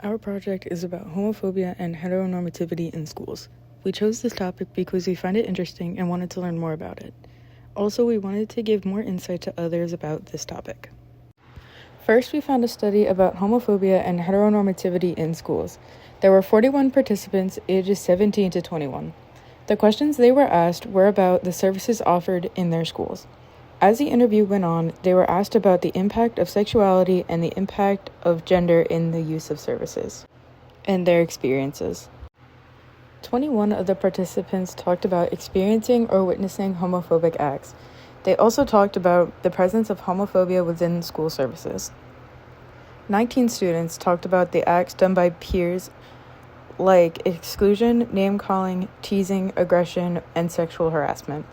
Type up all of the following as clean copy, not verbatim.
Our project is about homophobia and heteronormativity in schools. We chose this topic because we find it interesting and wanted to learn more about it. Also, we wanted to give more insight to others about this topic. First, we found a study about homophobia and heteronormativity in schools. There were 41 participants ages 17 to 21. The questions they were asked were about the services offered in their schools. As the interview went on, they were asked about the impact of sexuality and the impact of gender in the use of services and their experiences. 21 of the participants talked about experiencing or witnessing homophobic acts. They also talked about the presence of homophobia within school services. 19 students talked about the acts done by peers like exclusion, name-calling, teasing, aggression, and sexual harassment.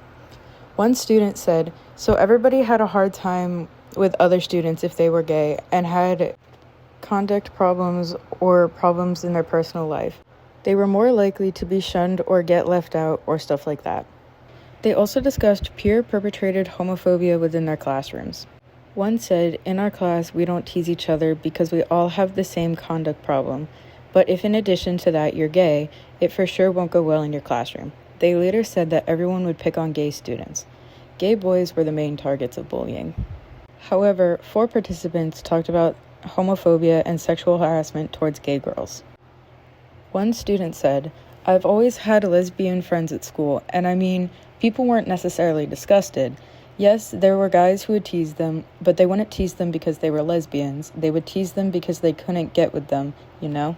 One student said, "So everybody had a hard time with other students if they were gay and had conduct problems or problems in their personal life. They were more likely to be shunned or get left out or stuff like that." They also discussed peer-perpetrated homophobia within their classrooms. One said, "In our class, we don't tease each other because we all have the same conduct problem. But if in addition to that you're gay, it for sure won't go well in your classroom." They later said that everyone would pick on gay students. Gay boys were the main targets of bullying. However, 4 participants talked about homophobia and sexual harassment towards gay girls. One student said, "I've always had lesbian friends at school, and I mean, people weren't necessarily disgusted. Yes, there were guys who would tease them, but they wouldn't tease them because they were lesbians. They would tease them because they couldn't get with them, you know?"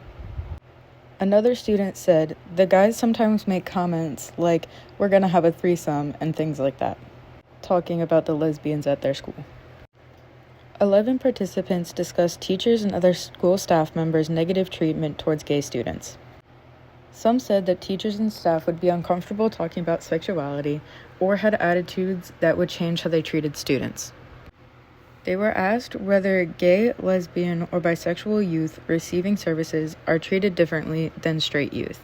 Another student said, "The guys sometimes make comments like, 'We're gonna have a threesome,' and things like that," talking about the lesbians at their school. 11 participants discussed teachers and other school staff members' negative treatment towards gay students. Some said that teachers and staff would be uncomfortable talking about sexuality or had attitudes that would change how they treated students. They were asked whether gay, lesbian, or bisexual youth receiving services are treated differently than straight youth.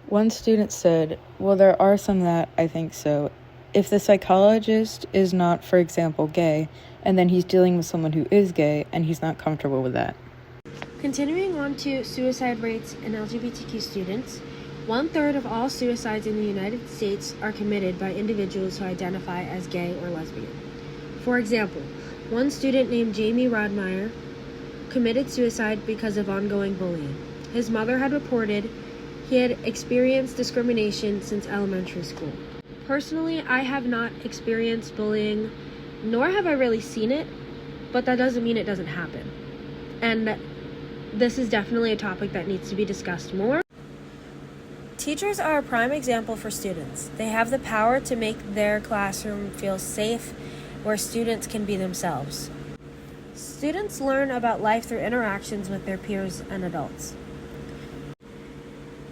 One student said, "Well, there are some that I think so. If the psychologist is not, for example, gay, and then he's dealing with someone who is gay, and he's not comfortable with that." Continuing on to suicide rates in LGBTQ students, 1/3 of all suicides in the United States are committed by individuals who identify as gay or lesbian. For example, one student named Jamie Rodmeyer committed suicide because of ongoing bullying. His mother had reported he had experienced discrimination since elementary school. Personally, I have not experienced bullying, nor have I really seen it, but that doesn't mean it doesn't happen. And this is definitely a topic that needs to be discussed more. Teachers are a prime example for students. They have the power to make their classroom feel safe, where students can be themselves. Students learn about life through interactions with their peers and adults.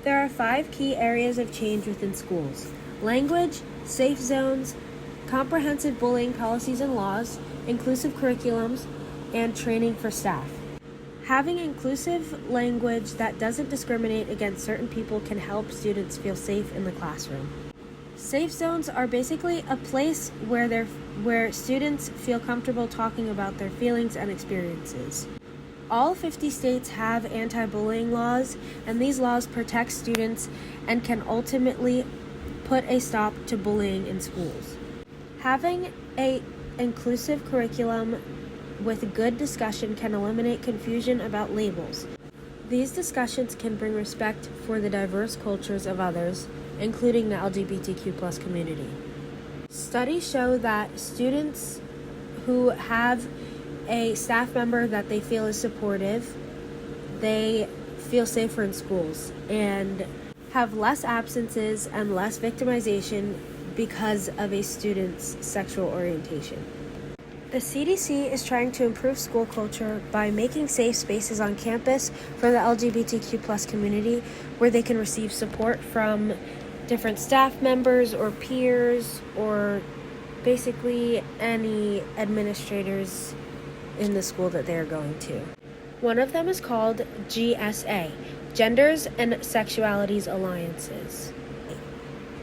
There are 5 key areas of change within schools: language, safe zones, comprehensive bullying policies and laws, inclusive curriculums, and training for staff. Having inclusive language that doesn't discriminate against certain people can help students feel safe in the classroom. Safe zones are basically a place where students feel comfortable talking about their feelings and experiences. All 50 states have anti-bullying laws, and these laws protect students and can ultimately put a stop to bullying in schools. Having an inclusive curriculum with good discussion can eliminate confusion about labels. These discussions can bring respect for the diverse cultures of others, including the LGBTQ+ community. Studies show that students who have a staff member that they feel is supportive, they feel safer in schools and have less absences and less victimization because of a student's sexual orientation. The CDC is trying to improve school culture by making safe spaces on campus for the LGBTQ+ community where they can receive support from different staff members or peers or basically any administrators in the school that they are going to. One of them is called GSA, Genders and Sexualities Alliances.